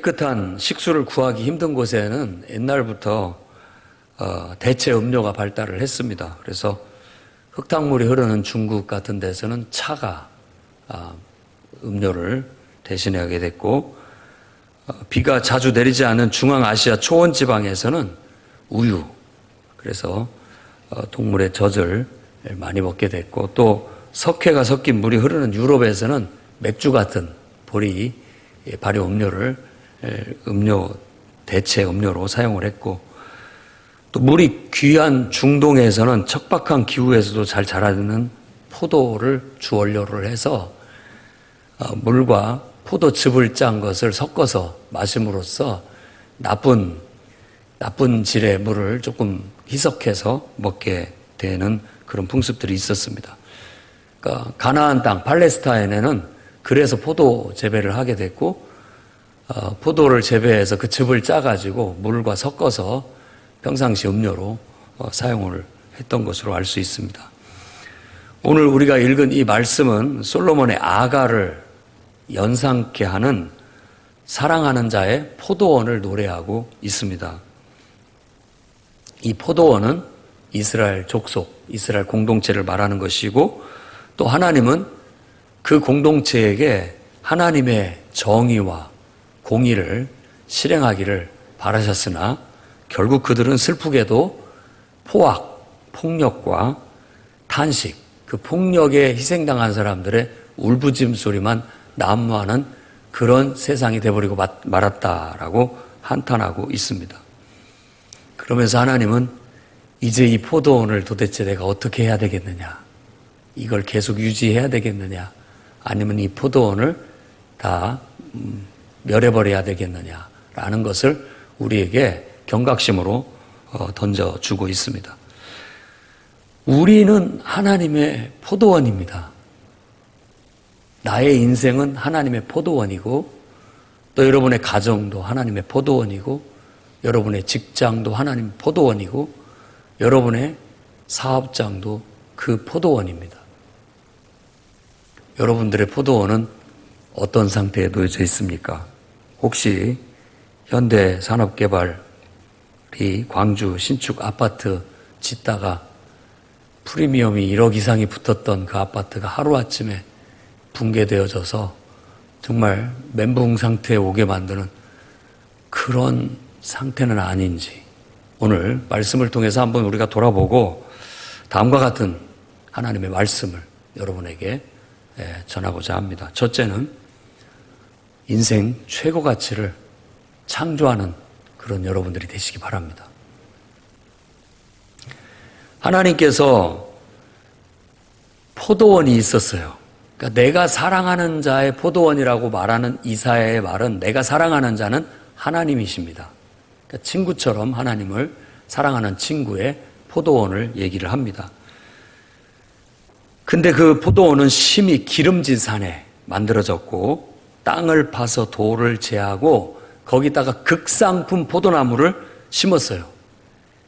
깨끗한 식수를 구하기 힘든 곳에는 옛날부터 대체 음료가 발달을 했습니다. 그래서 흙탕물이 흐르는 중국 같은 데서는 차가 음료를 대신하게 됐고, 비가 자주 내리지 않은 중앙아시아 초원 지방에서는 우유, 그래서 동물의 젖을 많이 먹게 됐고, 또 석회가 섞인 물이 흐르는 유럽에서는 맥주 같은 발효 음료를 대체 음료로 사용을 했고, 또 물이 귀한 중동에서는 척박한 기후에서도 잘 자라는 포도를 주원료를 해서 물과 포도즙을 짠 것을 섞어서 마심으로써 나쁜 질의 물을 조금 희석해서 먹게 되는 그런 풍습들이 있었습니다. 그러니까 가나안 땅 팔레스타인에는 그래서 포도 재배를 하게 됐고, 포도를 재배해서 그 즙을 짜가지고 물과 섞어서 평상시 음료로 사용을 했던 것으로 알 수 있습니다. 오늘 우리가 읽은 이 말씀은 솔로몬의 아가를 연상케 하는 사랑하는 자의 포도원을 노래하고 있습니다. 이 포도원은 이스라엘 족속, 이스라엘 공동체를 말하는 것이고, 또 하나님은 그 공동체에게 하나님의 정의와 공의를 실행하기를 바라셨으나 결국 그들은 슬프게도 포악, 폭력과 탄식, 그 폭력에 희생당한 사람들의 울부짖음 소리만 난무하는 그런 세상이 되어버리고 말았다라고 한탄하고 있습니다. 그러면서 하나님은 이제 이 포도원을 도대체 내가 어떻게 해야 되겠느냐, 이걸 계속 유지해야 되겠느냐, 아니면 이 포도원을 다 멸해버려야 되겠느냐라는 것을 우리에게 경각심으로 던져주고 있습니다. 우리는 하나님의 포도원입니다. 나의 인생은 하나님의 포도원이고, 또 여러분의 가정도 하나님의 포도원이고, 여러분의 직장도 하나님의 포도원이고, 여러분의 사업장도 그 포도원입니다. 여러분들의 포도원은 어떤 상태에 놓여져 있습니까? 혹시 현대산업개발이 광주 신축 아파트 짓다가 프리미엄이 1억 이상이 붙었던 그 아파트가 하루아침에 붕괴되어져서 정말 멘붕 상태에 오게 만드는 그런 상태는 아닌지, 오늘 말씀을 통해서 한번 우리가 돌아보고 다음과 같은 하나님의 말씀을 여러분에게 전하고자 합니다. 첫째는 인생 최고 가치를 창조하는 그런 여러분들이 되시기 바랍니다. 하나님께서 포도원이 있었어요. 그러니까 내가 사랑하는 자의 포도원이라고 말하는 이사야의 말은, 내가 사랑하는 자는 하나님이십니다. 그러니까 친구처럼 하나님을 사랑하는 친구의 포도원을 얘기를 합니다. 근데 그 포도원은 심히 기름진 산에 만들어졌고, 땅을 파서 돌을 제하고 거기다가 극상품 포도나무를 심었어요.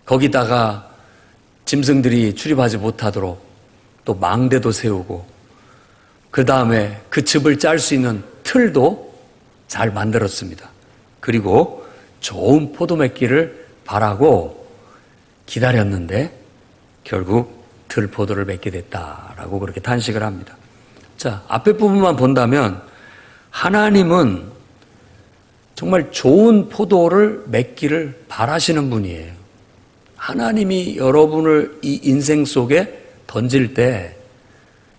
거기다가 짐승들이 출입하지 못하도록 또 망대도 세우고, 그 다음에 그 즙을 짤 수 있는 틀도 잘 만들었습니다. 그리고 좋은 포도맺기를 바라고 기다렸는데 결국 들포도를 맺게 됐다라고 그렇게 탄식을 합니다. 자, 앞에 부분만 본다면 하나님은 정말 좋은 포도를 맺기를 바라시는 분이에요. 하나님이 여러분을 이 인생 속에 던질 때,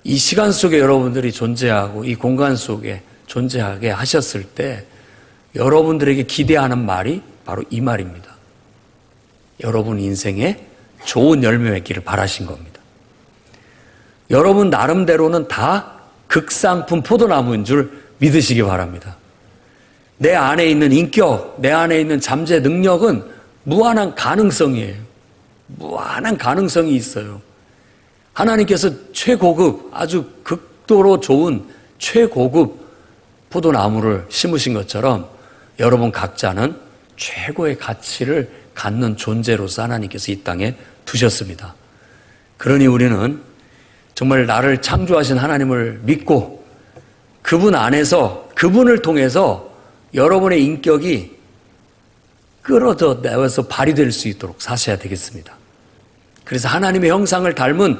이 시간 속에 여러분들이 존재하고 이 공간 속에 존재하게 하셨을 때 여러분들에게 기대하는 말이 바로 이 말입니다. 여러분 인생에 좋은 열매 맺기를 바라신 겁니다. 여러분 나름대로는 다 극상품 포도나무인 줄 믿으시기 바랍니다. 내 안에 있는 인격, 내 안에 있는 잠재 능력은 무한한 가능성이에요. 무한한 가능성이 있어요. 하나님께서 최고급, 아주 극도로 좋은 최고급 포도나무를 심으신 것처럼 여러분 각자는 최고의 가치를 갖는 존재로서 하나님께서 이 땅에 두셨습니다. 그러니 우리는 정말 나를 창조하신 하나님을 믿고 그분 안에서, 그분을 통해서 여러분의 인격이 끌어져 내어서 발휘될 수 있도록 사셔야 되겠습니다. 그래서 하나님의 형상을 닮은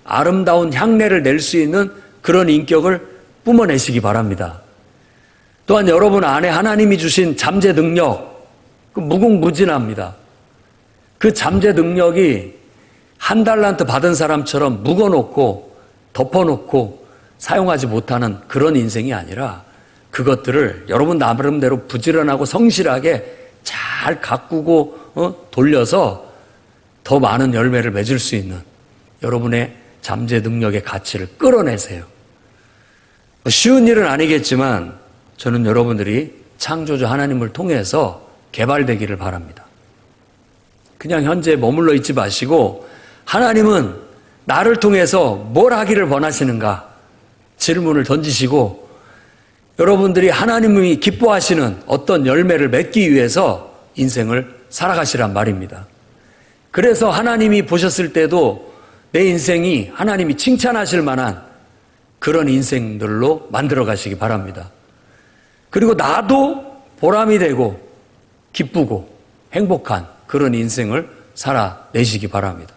아름다운 향내를 낼 수 있는 그런 인격을 뿜어내시기 바랍니다. 또한 여러분 안에 하나님이 주신 잠재 능력, 무궁무진합니다. 그 잠재 능력이 한 달란트 받은 사람처럼 묵어놓고 덮어놓고 사용하지 못하는 그런 인생이 아니라 그것들을 여러분 나름대로 부지런하고 성실하게 잘 가꾸고 돌려서 더 많은 열매를 맺을 수 있는 여러분의 잠재 능력의 가치를 끌어내세요. 쉬운 일은 아니겠지만 저는 여러분들이 창조주 하나님을 통해서 개발되기를 바랍니다. 그냥 현재 머물러 있지 마시고 하나님은 나를 통해서 뭘 하기를 원하시는가 질문을 던지시고 여러분들이 하나님이 기뻐하시는 어떤 열매를 맺기 위해서 인생을 살아가시란 말입니다. 그래서 하나님이 보셨을 때도 내 인생이 하나님이 칭찬하실 만한 그런 인생들로 만들어 가시기 바랍니다. 그리고 나도 보람이 되고 기쁘고 행복한 그런 인생을 살아내시기 바랍니다.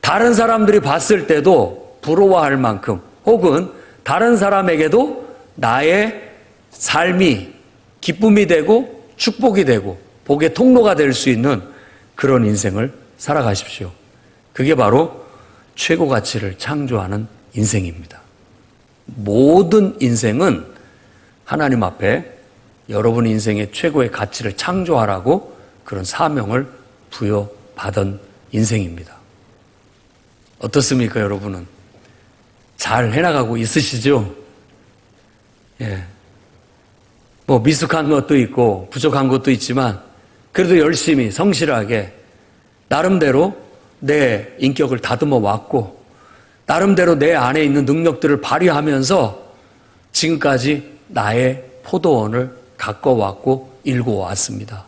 다른 사람들이 봤을 때도 부러워할 만큼 혹은 다른 사람에게도 나의 삶이 기쁨이 되고 축복이 되고 복의 통로가 될 수 있는 그런 인생을 살아가십시오. 그게 바로 최고 가치를 창조하는 인생입니다. 모든 인생은 하나님 앞에 여러분 인생의 최고의 가치를 창조하라고 그런 사명을 부여받은 인생입니다. 어떻습니까, 여러분은? 잘 해나가고 있으시죠? 예. 미숙한 것도 있고 부족한 것도 있지만 그래도 열심히 성실하게 나름대로 내 인격을 다듬어 왔고 나름대로 내 안에 있는 능력들을 발휘하면서 지금까지 나의 포도원을 가꿔왔고 일궈왔습니다.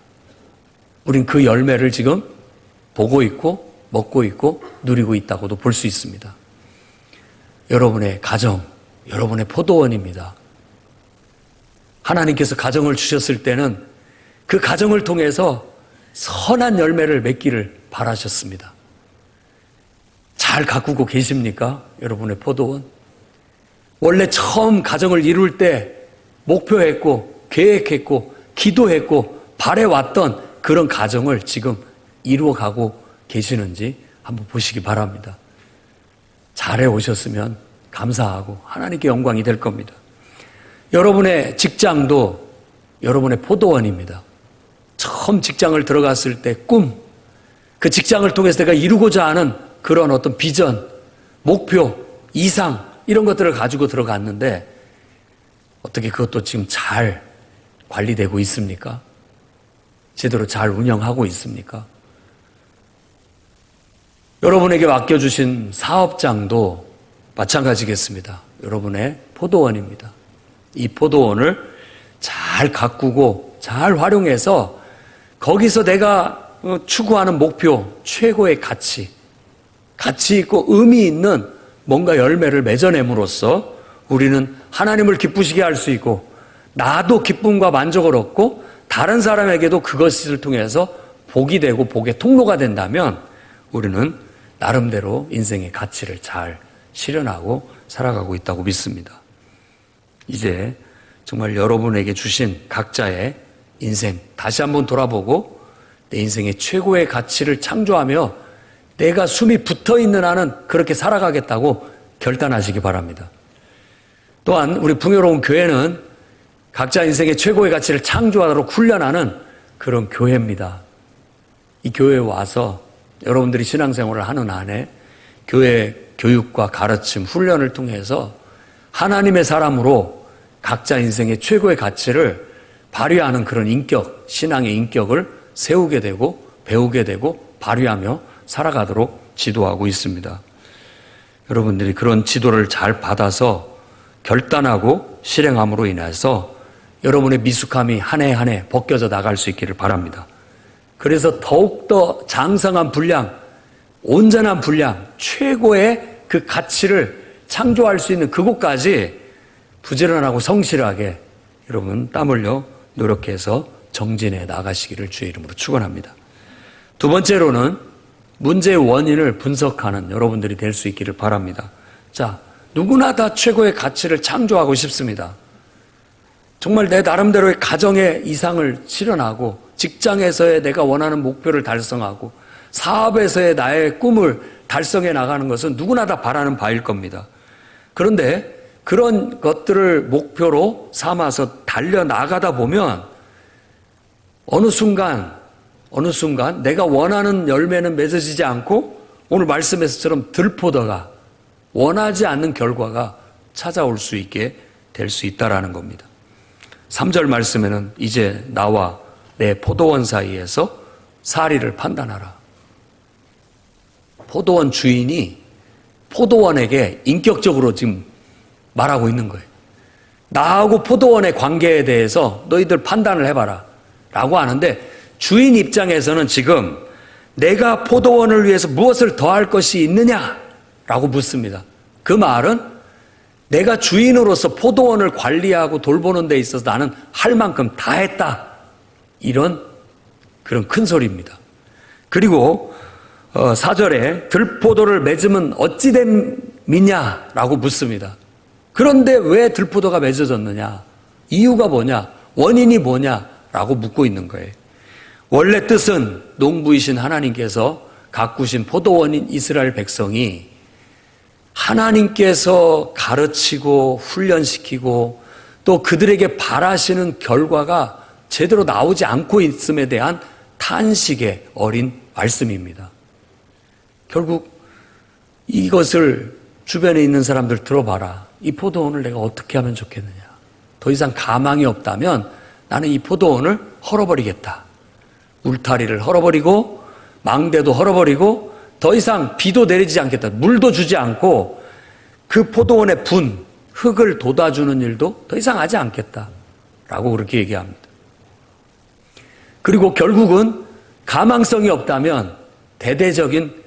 우린 그 열매를 지금 보고 있고 먹고 있고 누리고 있다고도 볼 수 있습니다. 여러분의 가정, 여러분의 포도원입니다. 하나님께서 가정을 주셨을 때는 그 가정을 통해서 선한 열매를 맺기를 바라셨습니다. 잘 가꾸고 계십니까? 여러분의 포도원. 원래 처음 가정을 이룰 때 목표했고 계획했고 기도했고 바래왔던 그런 가정을 지금 이루어가고 계시는지 한번 보시기 바랍니다. 잘해 오셨으면 감사하고 하나님께 영광이 될 겁니다. 여러분의 직장도 여러분의 포도원입니다. 처음 직장을 들어갔을 때 꿈, 그 직장을 통해서 내가 이루고자 하는 그런 어떤 비전, 목표, 이상 이런 것들을 가지고 들어갔는데 어떻게 그것도 지금 잘 관리되고 있습니까? 제대로 잘 운영하고 있습니까? 여러분에게 맡겨주신 사업장도 마찬가지겠습니다. 여러분의 포도원입니다. 이 포도원을 잘 가꾸고 잘 활용해서 거기서 내가 추구하는 목표, 최고의 가치 있고 의미 있는 뭔가 열매를 맺어냄으로써 우리는 하나님을 기쁘시게 할 수 있고 나도 기쁨과 만족을 얻고 다른 사람에게도 그것을 통해서 복이 되고 복의 통로가 된다면 우리는 나름대로 인생의 가치를 잘 실현하고 살아가고 있다고 믿습니다. 이제 정말 여러분에게 주신 각자의 인생 다시 한번 돌아보고 내 인생의 최고의 가치를 창조하며 내가 숨이 붙어있는 한은 그렇게 살아가겠다고 결단하시기 바랍니다. 또한 우리 풍요로운 교회는 각자 인생의 최고의 가치를 창조하도록 훈련하는 그런 교회입니다. 이 교회에 와서 여러분들이 신앙생활을 하는 한에 교회 교육과 가르침, 훈련을 통해서 하나님의 사람으로 각자 인생의 최고의 가치를 발휘하는 그런 인격, 신앙의 인격을 세우게 되고 배우게 되고 발휘하며 살아가도록 지도하고 있습니다. 여러분들이 그런 지도를 잘 받아서 결단하고 실행함으로 인해서 여러분의 미숙함이 한 해 한 해 벗겨져 나갈 수 있기를 바랍니다. 그래서 더욱더 장성한 분량, 온전한 분량, 최고의 그 가치를 창조할 수 있는 그곳까지 부지런하고 성실하게 여러분 땀 흘려 노력해서 정진해 나가시기를 주의 이름으로 축원합니다. 두 번째로는 문제의 원인을 분석하는 여러분들이 될 수 있기를 바랍니다. 자, 누구나 다 최고의 가치를 창조하고 싶습니다. 정말 내 나름대로의 가정의 이상을 실현하고, 직장에서의 내가 원하는 목표를 달성하고, 사업에서의 나의 꿈을 달성해 나가는 것은 누구나 다 바라는 바일 겁니다. 그런데 그런 것들을 목표로 삼아서 달려나가다 보면 어느 순간 내가 원하는 열매는 맺어지지 않고, 오늘 말씀에서처럼 들포도가 원하지 않는 결과가 찾아올 수 있게 될 수 있다라는 겁니다. 3절 말씀에는 이제 나와 내 포도원 사이에서 사리를 판단하라. 포도원 주인이 포도원에게 인격적으로 지금 말하고 있는 거예요. 나하고 포도원의 관계에 대해서 너희들 판단을 해봐라 라고 하는데, 주인 입장에서는 지금 내가 포도원을 위해서 무엇을 더할 것이 있느냐 라고 묻습니다. 그 말은 내가 주인으로서 포도원을 관리하고 돌보는 데 있어서 나는 할 만큼 다 했다, 이런 그런 큰 소리입니다. 그리고 4절에 들포도를 맺으면 어찌 됨이냐 라고 묻습니다. 그런데 왜 들포도가 맺어졌느냐, 이유가 뭐냐, 원인이 뭐냐 라고 묻고 있는 거예요. 원래 뜻은 농부이신 하나님께서 가꾸신 포도원인 이스라엘 백성이 하나님께서 가르치고 훈련시키고 또 그들에게 바라시는 결과가 제대로 나오지 않고 있음에 대한 탄식의 어린 말씀입니다. 결국 이것을 주변에 있는 사람들 들어봐라. 이 포도원을 내가 어떻게 하면 좋겠느냐. 더 이상 가망이 없다면 나는 이 포도원을 헐어버리겠다. 울타리를 헐어버리고 망대도 헐어버리고 더 이상 비도 내리지 않겠다. 물도 주지 않고 그 포도원의 흙을 돋아주는 일도 더 이상 하지 않겠다 라고 그렇게 얘기합니다. 그리고 결국은 가망성이 없다면 대대적인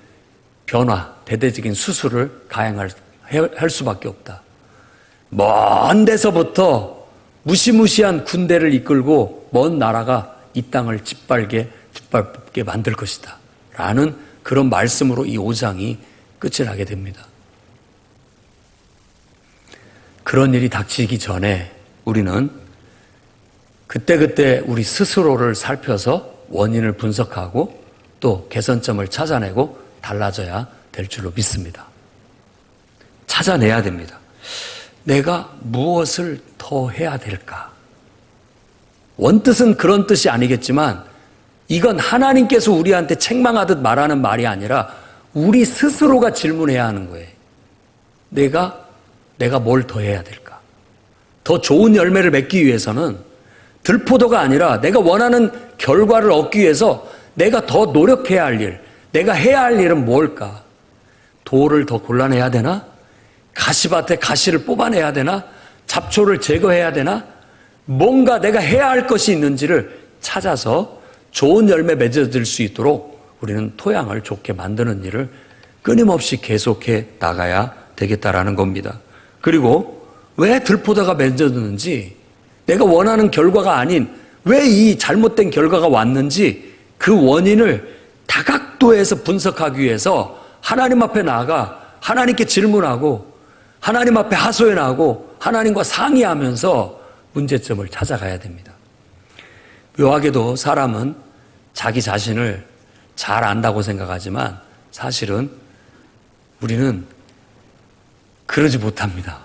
변화, 대대적인 수술을 할 수밖에 없다. 먼 데서부터 무시무시한 군대를 이끌고 먼 나라가 이 땅을 짓밟게 만들 것이다 라는 그런 말씀으로 이 5장이 끝이 나게 됩니다. 그런 일이 닥치기 전에 우리는 그때그때 우리 스스로를 살펴서 원인을 분석하고 또 개선점을 찾아내고 달라져야 될 줄로 믿습니다. 찾아내야 됩니다. 내가 무엇을 더 해야 될까? 원뜻은 그런 뜻이 아니겠지만 이건 하나님께서 우리한테 책망하듯 말하는 말이 아니라 우리 스스로가 질문해야 하는 거예요. 내가 뭘 더 해야 될까? 더 좋은 열매를 맺기 위해서는 들포도가 아니라 내가 원하는 결과를 얻기 위해서 내가 더 노력해야 할 일, 내가 해야 할 일은 뭘까? 돌을 더 골라내야 되나? 가시밭에 가시를 뽑아내야 되나? 잡초를 제거해야 되나? 뭔가 내가 해야 할 것이 있는지를 찾아서 좋은 열매 맺어질 수 있도록 우리는 토양을 좋게 만드는 일을 끊임없이 계속해 나가야 되겠다라는 겁니다. 그리고 왜 들포도가 맺어졌는지, 내가 원하는 결과가 아닌 왜 이 잘못된 결과가 왔는지 그 원인을 다각도에서 분석하기 위해서 하나님 앞에 나아가 하나님께 질문하고 하나님 앞에 하소연 하고 하나님과 상의하면서 문제점을 찾아가야 됩니다. 묘하게도 사람은 자기 자신을 잘 안다고 생각하지만 사실은 우리는 그러지 못합니다.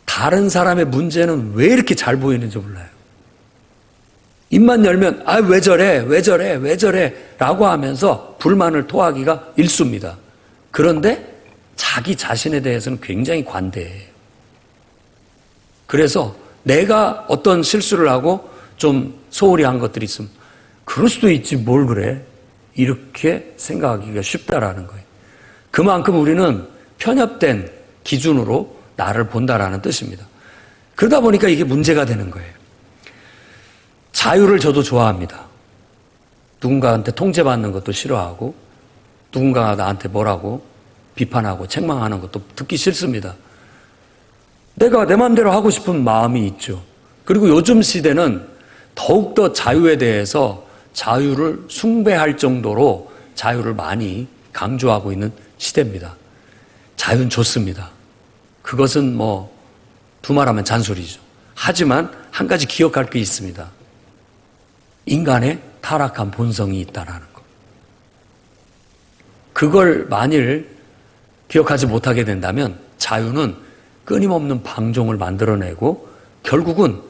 다른 사람의 문제는 왜 이렇게 잘 보이는지 몰라요. 입만 열면 왜 저래 라고 하면서 불만을 토하기가 일쑤입니다. 그런데 자기 자신에 대해서는 굉장히 관대해요. 그래서 내가 어떤 실수를 하고 좀 소홀히 한 것들이 있으면 그럴 수도 있지 뭘 그래, 이렇게 생각하기가 쉽다라는 거예요. 그만큼 우리는 편협된 기준으로 나를 본다라는 뜻입니다. 그러다 보니까 이게 문제가 되는 거예요. 자유를 저도 좋아합니다. 누군가한테 통제받는 것도 싫어하고 누군가가 나한테 뭐라고 비판하고 책망하는 것도 듣기 싫습니다. 내가 내 마음대로 하고 싶은 마음이 있죠. 그리고 요즘 시대는 더욱더 자유에 대해서 자유를 숭배할 정도로 자유를 많이 강조하고 있는 시대입니다. 자유는 좋습니다. 그것은 두말하면 잔소리죠. 하지만 한 가지 기억할 게 있습니다. 인간의 타락한 본성이 있다라는 것. 그걸 만일 기억하지 못하게 된다면 자유는 끊임없는 방종을 만들어내고 결국은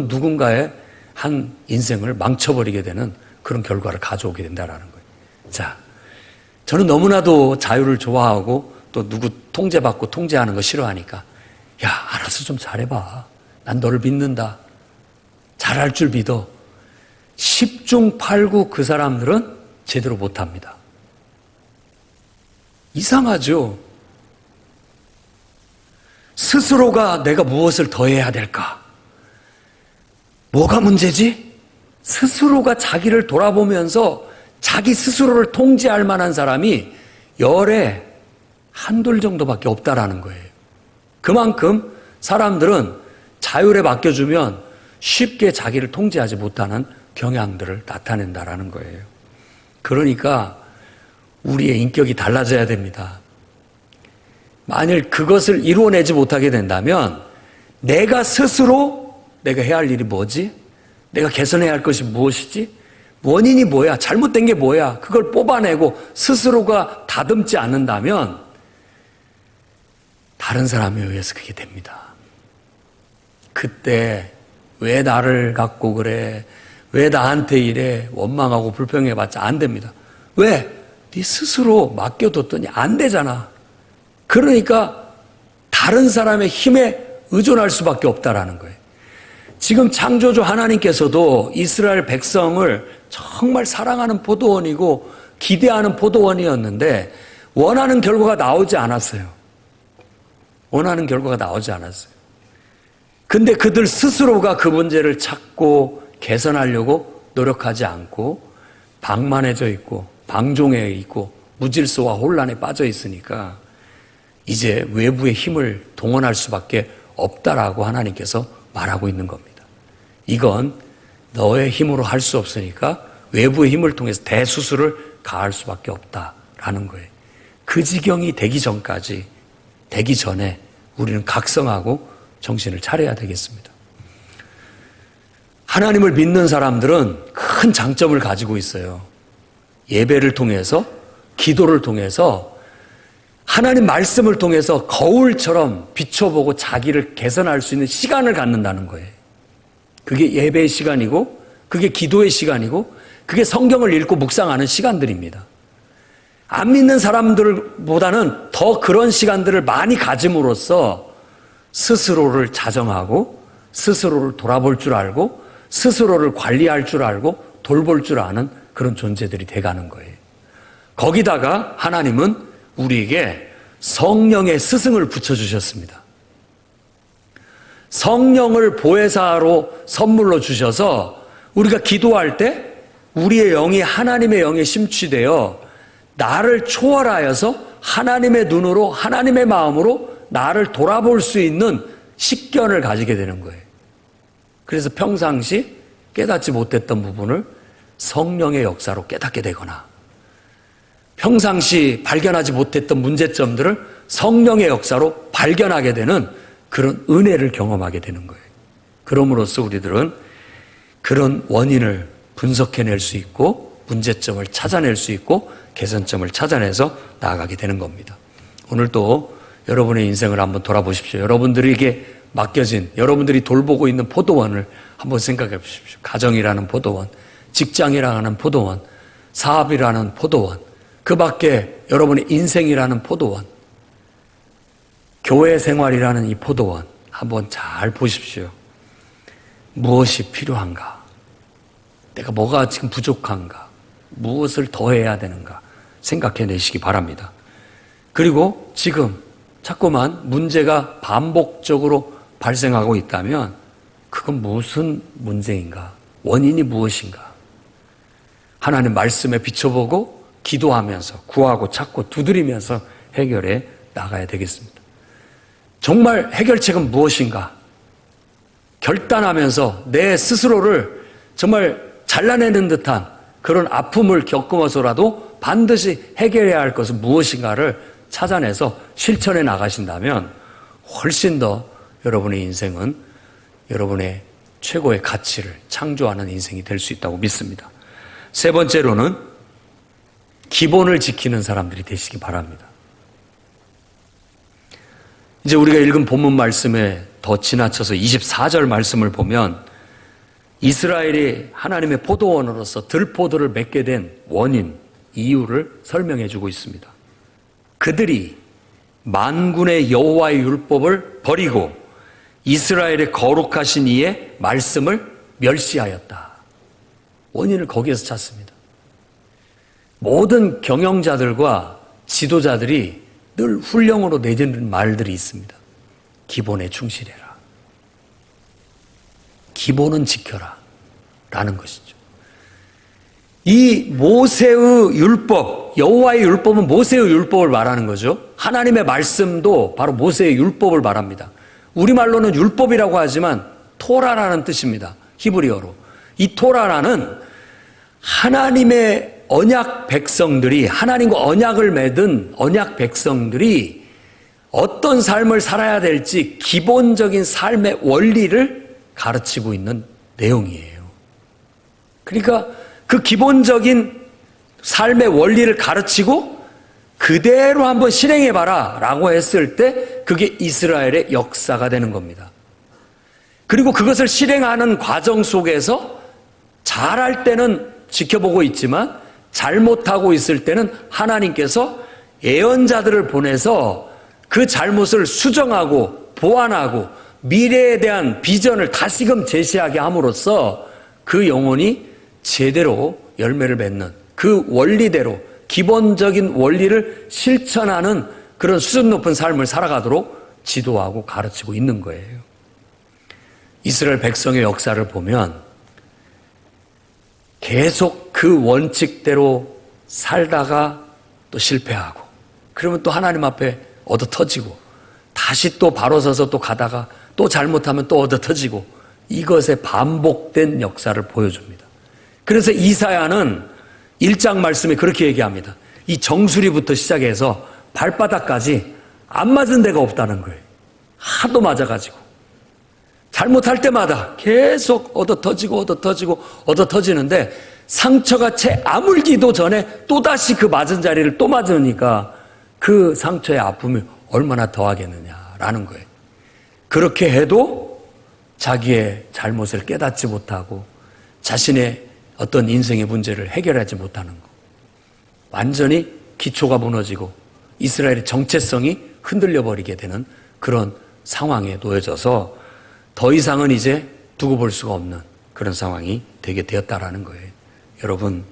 누군가의 한 인생을 망쳐버리게 되는 그런 결과를 가져오게 된다라는 거예요. 자, 저는 너무나도 자유를 좋아하고 또 누구 통제받고 통제하는 거 싫어하니까 야, 알아서 좀 잘해봐. 난 너를 믿는다. 잘할 줄 믿어. 10중 8구 그 사람들은 제대로 못합니다. 이상하죠? 스스로가 내가 무엇을 더 해야 될까? 뭐가 문제지? 스스로가 자기를 돌아보면서 자기 스스로를 통제할 만한 사람이 열에 한둘 정도밖에 없다라는 거예요. 그만큼 사람들은 자율에 맡겨주면 쉽게 자기를 통제하지 못하는 경향들을 나타낸다라는 거예요. 그러니까 우리의 인격이 달라져야 됩니다. 만일 그것을 이루어내지 못하게 된다면 내가 스스로 내가 해야 할 일이 뭐지? 내가 개선해야 할 것이 무엇이지? 원인이 뭐야? 잘못된 게 뭐야? 그걸 뽑아내고 스스로가 다듬지 않는다면 다른 사람에 의해서 그게 됩니다. 그때 왜 나를 갖고 그래? 왜 나한테 이래? 원망하고 불평해봤자 안 됩니다. 왜? 네 스스로 맡겨뒀더니 안 되잖아. 그러니까 다른 사람의 힘에 의존할 수밖에 없다라는 거예요. 지금 창조주 하나님께서도 이스라엘 백성을 정말 사랑하는 포도원이고 기대하는 포도원이었는데 원하는 결과가 나오지 않았어요. 원하는 결과가 나오지 않았어요. 근데 그들 스스로가 그 문제를 찾고 개선하려고 노력하지 않고 방만해져 있고 방종해 있고 무질서와 혼란에 빠져 있으니까 이제 외부의 힘을 동원할 수밖에 없다라고 하나님께서 말하고 있는 겁니다. 이건 너의 힘으로 할 수 없으니까 외부의 힘을 통해서 대수술을 가할 수밖에 없다라는 거예요. 그 지경이 되기 전에 우리는 각성하고 정신을 차려야 되겠습니다. 하나님을 믿는 사람들은 큰 장점을 가지고 있어요. 예배를 통해서, 기도를 통해서, 하나님 말씀을 통해서 거울처럼 비춰보고 자기를 개선할 수 있는 시간을 갖는다는 거예요. 그게 예배의 시간이고, 그게 기도의 시간이고, 그게 성경을 읽고 묵상하는 시간들입니다. 안 믿는 사람들보다는 더 그런 시간들을 많이 가짐으로써 스스로를 자정하고, 스스로를 돌아볼 줄 알고, 스스로를 관리할 줄 알고, 돌볼 줄 아는 그런 존재들이 돼가는 거예요. 거기다가 하나님은 우리에게 성령의 스승을 붙여주셨습니다. 성령을 보혜사로 선물로 주셔서 우리가 기도할 때 우리의 영이 하나님의 영에 심취되어 나를 초월하여서 하나님의 눈으로 하나님의 마음으로 나를 돌아볼 수 있는 식견을 가지게 되는 거예요. 그래서 평상시 깨닫지 못했던 부분을 성령의 역사로 깨닫게 되거나 평상시 발견하지 못했던 문제점들을 성령의 역사로 발견하게 되는 그런 은혜를 경험하게 되는 거예요. 그럼으로써 우리들은 그런 원인을 분석해낼 수 있고 문제점을 찾아낼 수 있고 개선점을 찾아내서 나아가게 되는 겁니다. 오늘도 여러분의 인생을 한번 돌아보십시오. 여러분들에게 맡겨진, 여러분들이 돌보고 있는 포도원을 한번 생각해 보십시오. 가정이라는 포도원, 직장이라는 포도원, 사업이라는 포도원, 그 밖에 여러분의 인생이라는 포도원, 교회 생활이라는 이 포도원 한번 잘 보십시오. 무엇이 필요한가? 내가 뭐가 지금 부족한가? 무엇을 더 해야 되는가? 생각해내시기 바랍니다. 그리고 지금 자꾸만 문제가 반복적으로 발생하고 있다면 그건 무슨 문제인가? 원인이 무엇인가? 하나님 말씀에 비춰보고 기도하면서 구하고 찾고 두드리면서 해결해 나가야 되겠습니다. 정말 해결책은 무엇인가? 결단하면서 내 스스로를 정말 잘라내는 듯한 그런 아픔을 겪으면서라도 반드시 해결해야 할 것은 무엇인가를 찾아내서 실천해 나가신다면 훨씬 더 여러분의 인생은 여러분의 최고의 가치를 창조하는 인생이 될 수 있다고 믿습니다. 세 번째로는 기본을 지키는 사람들이 되시기 바랍니다. 이제 우리가 읽은 본문 말씀에 더 지나쳐서 24절 말씀을 보면 이스라엘이 하나님의 포도원으로서 들포도를 맺게 된 원인, 이유를 설명해 주고 있습니다. 그들이 만군의 여호와의 율법을 버리고 이스라엘의 거룩하신 이의 말씀을 멸시하였다. 원인을 거기에서 찾습니다. 모든 경영자들과 지도자들이 늘 훈령으로 내지는 말들이 있습니다. 기본에 충실해라. 기본은 지켜라. 라는 것이죠. 이 모세의 율법, 여호와의 율법은 모세의 율법을 말하는 거죠. 하나님의 말씀도 바로 모세의 율법을 말합니다. 우리말로는 율법이라고 하지만 토라라는 뜻입니다. 히브리어로. 이 토라라는 하나님의 언약 백성들이, 하나님과 언약을 맺은 언약 백성들이 어떤 삶을 살아야 될지 기본적인 삶의 원리를 가르치고 있는 내용이에요. 그러니까 그 기본적인 삶의 원리를 가르치고 그대로 한번 실행해봐라 라고 했을 때 그게 이스라엘의 역사가 되는 겁니다. 그리고 그것을 실행하는 과정 속에서 잘할 때는 지켜보고 있지만 잘못하고 있을 때는 하나님께서 예언자들을 보내서 그 잘못을 수정하고 보완하고 미래에 대한 비전을 다시금 제시하게 함으로써 그 영혼이 제대로 열매를 맺는 그 원리대로 기본적인 원리를 실천하는 그런 수준 높은 삶을 살아가도록 지도하고 가르치고 있는 거예요. 이스라엘 백성의 역사를 보면 계속 그 원칙대로 살다가 또 실패하고 그러면 또 하나님 앞에 얻어 터지고 다시 또 바로 서서 또 가다가 또 잘못하면 또 얻어 터지고 이것의 반복된 역사를 보여줍니다. 그래서 이사야는 1장 말씀에 그렇게 얘기합니다. 이 정수리부터 시작해서 발바닥까지 안 맞은 데가 없다는 거예요. 하도 맞아가지고 잘못할 때마다 계속 얻어 터지는데 상처가 채 아물기도 전에 또다시 그 맞은 자리를 또 맞으니까 그 상처의 아픔이 얼마나 더하겠느냐라는 거예요. 그렇게 해도 자기의 잘못을 깨닫지 못하고 자신의 어떤 인생의 문제를 해결하지 못하는 것. 완전히 기초가 무너지고 이스라엘의 정체성이 흔들려 버리게 되는 그런 상황에 놓여져서 더 이상은 이제 두고 볼 수가 없는 그런 상황이 되게 되었다라는 거예요. 여러분,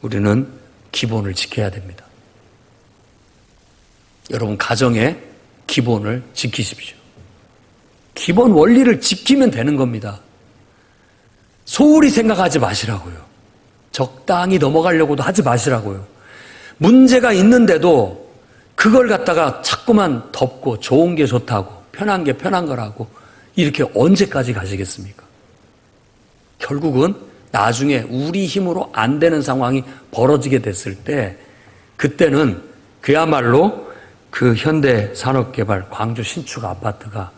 우리는 기본을 지켜야 됩니다. 여러분, 가정의 기본을 지키십시오. 기본 원리를 지키면 되는 겁니다. 소홀히 생각하지 마시라고요. 적당히 넘어가려고도 하지 마시라고요. 문제가 있는데도 그걸 갖다가 자꾸만 덮고 좋은 게 좋다고 편한 게 편한 거라고 이렇게 언제까지 가시겠습니까? 결국은 나중에 우리 힘으로 안 되는 상황이 벌어지게 됐을 때 그때는 그야말로 그 현대산업개발 광주 신축 아파트가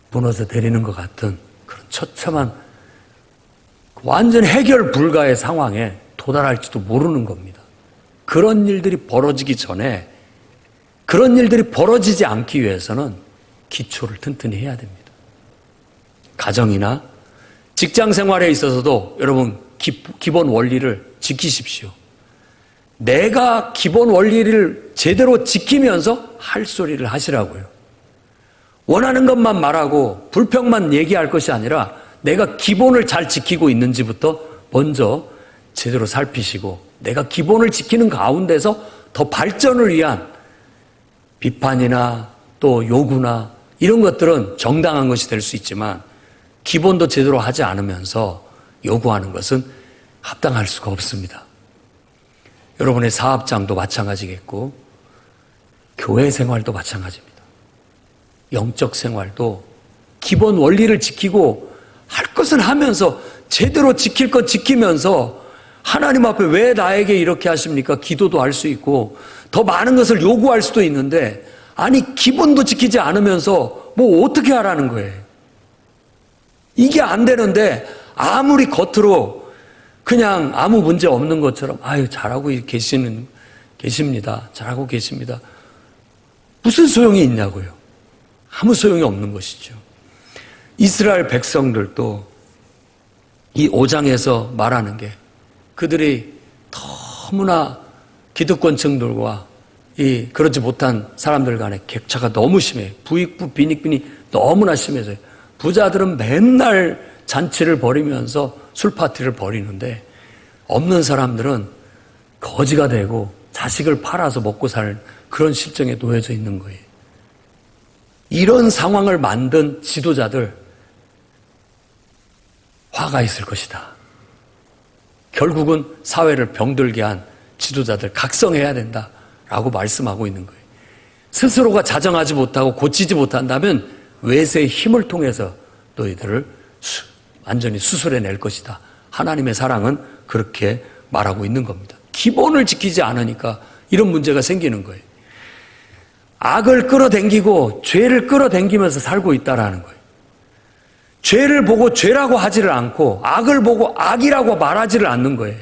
무너져 내리는 것 같은 그런 처참한 완전 해결 불가의 상황에 도달할지도 모르는 겁니다. 그런 일들이 벌어지기 전에 그런 일들이 벌어지지 않기 위해서는 기초를 튼튼히 해야 됩니다. 가정이나 직장 생활에 있어서도 여러분 기본 원리를 지키십시오. 내가 기본 원리를 제대로 지키면서 할 소리를 하시라고요. 원하는 것만 말하고 불평만 얘기할 것이 아니라 내가 기본을 잘 지키고 있는지부터 먼저 제대로 살피시고 내가 기본을 지키는 가운데서 더 발전을 위한 비판이나 또 요구나 이런 것들은 정당한 것이 될 수 있지만 기본도 제대로 하지 않으면서 요구하는 것은 합당할 수가 없습니다. 여러분의 사업장도 마찬가지겠고 교회 생활도 마찬가지입니다. 영적 생활도 기본 원리를 지키고 할 것은 하면서 제대로 지킬 것 지키면서 하나님 앞에 왜 나에게 이렇게 하십니까? 기도도 할 수 있고 더 많은 것을 요구할 수도 있는데 아니 기본도 지키지 않으면서 뭐 어떻게 하라는 거예요? 이게 안 되는데 아무리 겉으로 그냥 아무 문제 없는 것처럼 아유 잘하고 계십니다. 잘하고 계십니다. 무슨 소용이 있냐고요? 아무 소용이 없는 것이죠. 이스라엘 백성들도 이 5장에서 말하는 게 그들이 너무나 기득권층들과 이 그렇지 못한 사람들 간의 격차가 너무 심해요. 부익부 빈익빈이 너무나 심해져요. 부자들은 맨날 잔치를 벌이면서 술 파티를 벌이는데 없는 사람들은 거지가 되고 자식을 팔아서 먹고 사는 그런 실정에 놓여져 있는 거예요. 이런 상황을 만든 지도자들 화가 있을 것이다. 결국은 사회를 병들게 한 지도자들 각성해야 된다라고 말씀하고 있는 거예요. 스스로가 자정하지 못하고 고치지 못한다면 외세의 힘을 통해서 너희들을 완전히 수술해낼 것이다. 하나님의 사랑은 그렇게 말하고 있는 겁니다. 기본을 지키지 않으니까 이런 문제가 생기는 거예요. 악을 끌어당기고 죄를 끌어당기면서 살고 있다라는 거예요. 죄를 보고 죄라고 하지를 않고 악을 보고 악이라고 말하지를 않는 거예요.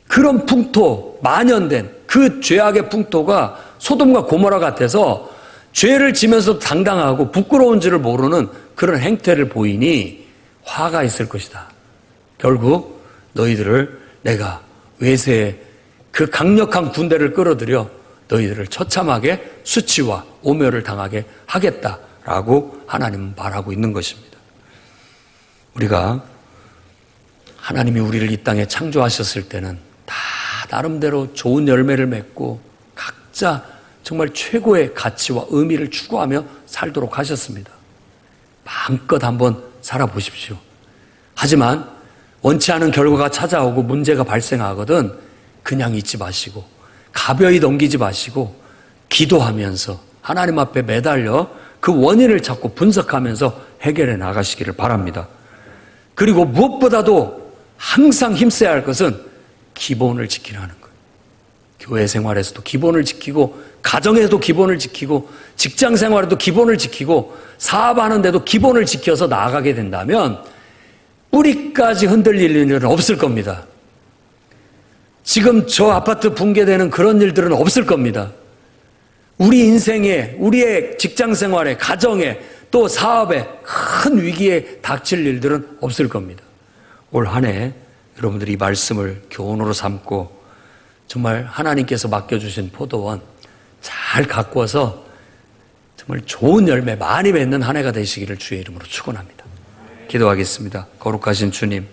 그런 풍토, 만연된 그 죄악의 풍토가 소돔과 고모라 같아서 죄를 지면서 당당하고 부끄러운 줄을 모르는 그런 행태를 보이니 화가 있을 것이다. 결국 너희들을 내가 외세의 그 강력한 군대를 끌어들여 너희들을 처참하게 수치와 오멸을 당하게 하겠다라고 하나님은 말하고 있는 것입니다. 우리가 하나님이 우리를 이 땅에 창조하셨을 때는 다 나름대로 좋은 열매를 맺고 각자 정말 최고의 가치와 의미를 추구하며 살도록 하셨습니다. 마음껏 한번 살아보십시오. 하지만 원치 않은 결과가 찾아오고 문제가 발생하거든 그냥 잊지 마시고 가벼이 넘기지 마시고 기도하면서 하나님 앞에 매달려 그 원인을 찾고 분석하면서 해결해 나가시기를 바랍니다. 그리고 무엇보다도 항상 힘써야 할 것은 기본을 지키라는 거예요. 교회 생활에서도 기본을 지키고 가정에도 기본을 지키고 직장 생활에도 기본을 지키고 사업하는데도 기본을 지켜서 나아가게 된다면 뿌리까지 흔들릴 일은 없을 겁니다. 지금 저 아파트 붕괴되는 그런 일들은 없을 겁니다. 우리 인생에, 우리의 직장 생활에, 가정에, 또 사업에 큰 위기에 닥칠 일들은 없을 겁니다. 올 한 해 여러분들이 이 말씀을 교훈으로 삼고 정말 하나님께서 맡겨주신 포도원 잘 가꾸어서 정말 좋은 열매 많이 맺는 한 해가 되시기를 주의 이름으로 축원합니다. 기도하겠습니다. 거룩하신 주님,